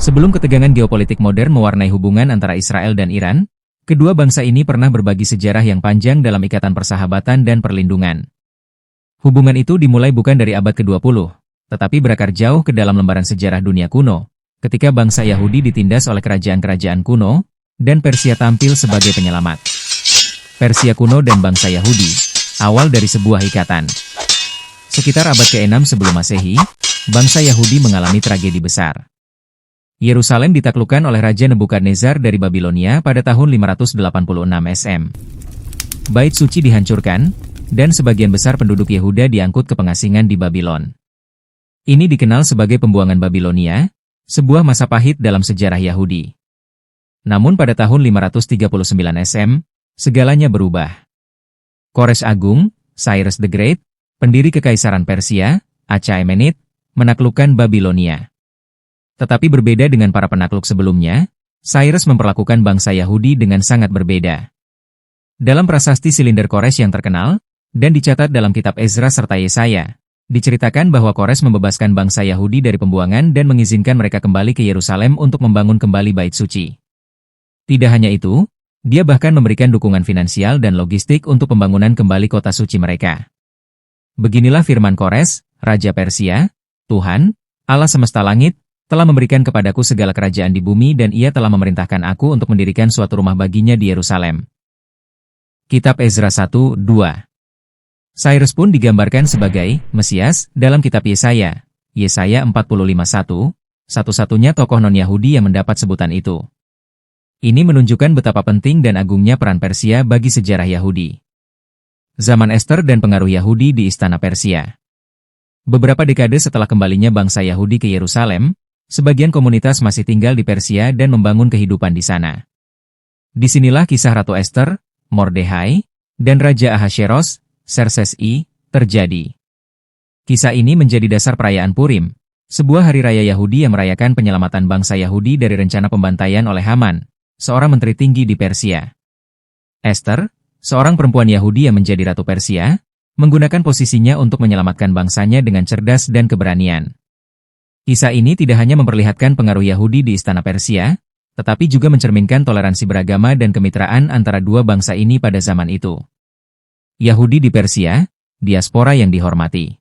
Sebelum ketegangan geopolitik modern mewarnai hubungan antara Israel dan Iran, kedua bangsa ini pernah berbagi sejarah yang panjang dalam ikatan persahabatan dan perlindungan. Hubungan itu dimulai bukan dari abad ke-20, tetapi berakar jauh ke dalam lembaran sejarah dunia kuno, ketika bangsa Yahudi ditindas oleh kerajaan-kerajaan kuno, dan Persia tampil sebagai penyelamat. Persia kuno dan bangsa Yahudi, awal dari sebuah ikatan. Sekitar abad ke-6 sebelum Masehi, bangsa Yahudi mengalami tragedi besar. Yerusalem ditaklukkan oleh Raja Nebukadnezar dari Babilonia pada tahun 586 SM. Bait suci dihancurkan, dan sebagian besar penduduk Yehuda diangkut ke pengasingan di Babilon. Ini dikenal sebagai pembuangan Babilonia, sebuah masa pahit dalam sejarah Yahudi. Namun pada tahun 539 SM, segalanya berubah. Kores Agung, Cyrus the Great, pendiri Kekaisaran Persia, Achaemenid, menaklukkan Babilonia. Tetapi berbeda dengan para penakluk sebelumnya, Cyrus memperlakukan bangsa Yahudi dengan sangat berbeda. Dalam prasasti silinder Kores yang terkenal, dan dicatat dalam kitab Ezra serta Yesaya, diceritakan bahwa Kores membebaskan bangsa Yahudi dari pembuangan dan mengizinkan mereka kembali ke Yerusalem untuk membangun kembali Bait Suci. Tidak hanya itu, dia bahkan memberikan dukungan finansial dan logistik untuk pembangunan kembali kota suci mereka. Beginilah firman Kores, Raja Persia, Tuhan, Allah semesta langit, telah memberikan kepadaku segala kerajaan di bumi dan ia telah memerintahkan aku untuk mendirikan suatu rumah baginya di Yerusalem. Kitab Ezra 1-2. Cyrus pun digambarkan sebagai Mesias dalam kitab Yesaya, Yesaya 45:1, satu-satunya tokoh non-Yahudi yang mendapat sebutan itu. Ini menunjukkan betapa penting dan agungnya peran Persia bagi sejarah Yahudi. Zaman Ester dan pengaruh Yahudi di Istana Persia. Beberapa dekade setelah kembalinya bangsa Yahudi ke Yerusalem, sebagian komunitas masih tinggal di Persia dan membangun kehidupan di sana. Disinilah kisah Ratu Ester, Mordehai, dan Raja Ahasveros, Xerxes I, terjadi. Kisah ini menjadi dasar perayaan Purim, sebuah hari raya Yahudi yang merayakan penyelamatan bangsa Yahudi dari rencana pembantaian oleh Haman, seorang menteri tinggi di Persia. Ester, seorang perempuan Yahudi yang menjadi Ratu Persia, menggunakan posisinya untuk menyelamatkan bangsanya dengan cerdas dan keberanian. Kisah ini tidak hanya memperlihatkan pengaruh Yahudi di Istana Persia, tetapi juga mencerminkan toleransi beragama dan kemitraan antara dua bangsa ini pada zaman itu. Yahudi di Persia, diaspora yang dihormati.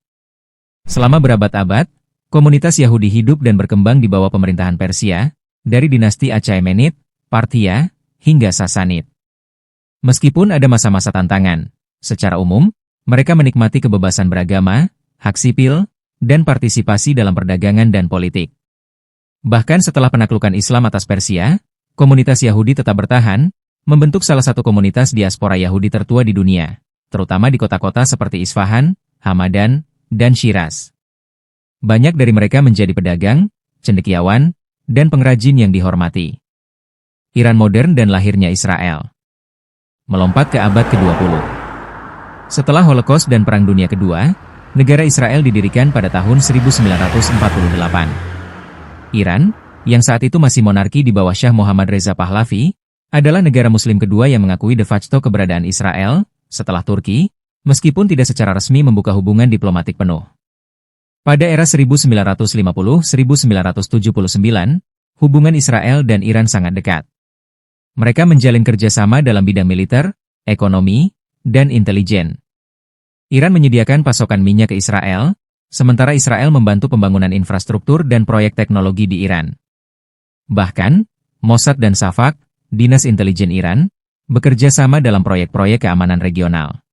Selama berabad-abad, komunitas Yahudi hidup dan berkembang di bawah pemerintahan Persia, dari dinasti Achaemenid, Parthia, hingga Sasanid. Meskipun ada masa-masa tantangan, secara umum, mereka menikmati kebebasan beragama, hak sipil, dan partisipasi dalam perdagangan dan politik. Bahkan setelah penaklukan Islam atas Persia, komunitas Yahudi tetap bertahan, membentuk salah satu komunitas diaspora Yahudi tertua di dunia, terutama di kota-kota seperti Isfahan, Hamadan, dan Shiraz. Banyak dari mereka menjadi pedagang, cendekiawan, dan pengrajin yang dihormati. Iran modern dan lahirnya Israel. Melompat ke abad ke-20. Setelah Holocaust dan Perang Dunia Kedua, negara Israel didirikan pada tahun 1948. Iran, yang saat itu masih monarki di bawah Shah Mohammad Reza Pahlavi, adalah negara muslim kedua yang mengakui de facto keberadaan Israel, setelah Turki, meskipun tidak secara resmi membuka hubungan diplomatik penuh. Pada era 1950-1979, hubungan Israel dan Iran sangat dekat. Mereka menjalin kerjasama dalam bidang militer, ekonomi, dan intelijen. Iran menyediakan pasokan minyak ke Israel, sementara Israel membantu pembangunan infrastruktur dan proyek teknologi di Iran. Bahkan, Mossad dan Safak, Dinas Intelijen Iran, bekerja sama dalam proyek-proyek keamanan regional.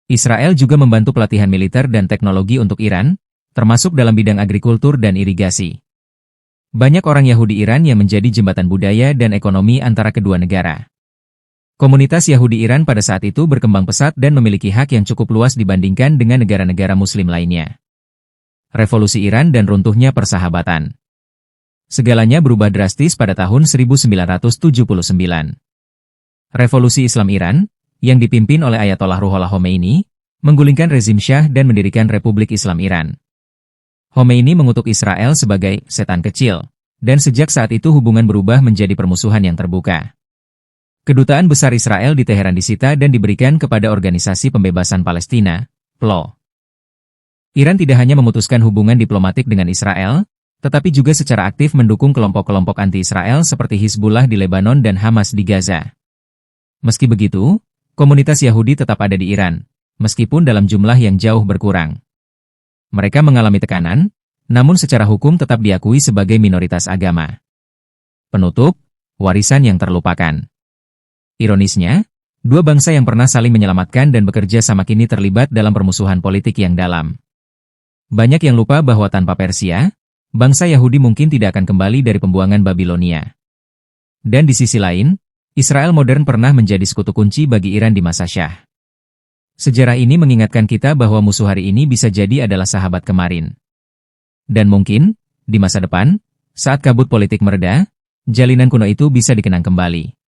Israel juga membantu pelatihan militer dan teknologi untuk Iran, termasuk dalam bidang agrikultur dan irigasi. Banyak orang Yahudi Iran yang menjadi jembatan budaya dan ekonomi antara kedua negara. Komunitas Yahudi Iran pada saat itu berkembang pesat dan memiliki hak yang cukup luas dibandingkan dengan negara-negara Muslim lainnya. Revolusi Iran dan runtuhnya persahabatan. Segalanya berubah drastis pada tahun 1979. Revolusi Islam Iran, yang dipimpin oleh Ayatollah Ruhollah Khomeini, menggulingkan rezim Syah dan mendirikan Republik Islam Iran. Khomeini mengutuk Israel sebagai setan kecil, dan sejak saat itu hubungan berubah menjadi permusuhan yang terbuka. Kedutaan besar Israel di Teheran disita dan diberikan kepada Organisasi Pembebasan Palestina, PLO. Iran tidak hanya memutuskan hubungan diplomatik dengan Israel, tetapi juga secara aktif mendukung kelompok-kelompok anti-Israel seperti Hizbullah di Lebanon dan Hamas di Gaza. Meski begitu, komunitas Yahudi tetap ada di Iran, meskipun dalam jumlah yang jauh berkurang. Mereka mengalami tekanan, namun secara hukum tetap diakui sebagai minoritas agama. Penutup, warisan yang terlupakan. Ironisnya, dua bangsa yang pernah saling menyelamatkan dan bekerja sama kini terlibat dalam permusuhan politik yang dalam. Banyak yang lupa bahwa tanpa Persia, bangsa Yahudi mungkin tidak akan kembali dari pembuangan Babilonia. Dan di sisi lain, Israel modern pernah menjadi sekutu kunci bagi Iran di masa Syah. Sejarah ini mengingatkan kita bahwa musuh hari ini bisa jadi adalah sahabat kemarin. Dan mungkin, di masa depan, saat kabut politik mereda, jalinan kuno itu bisa dikenang kembali.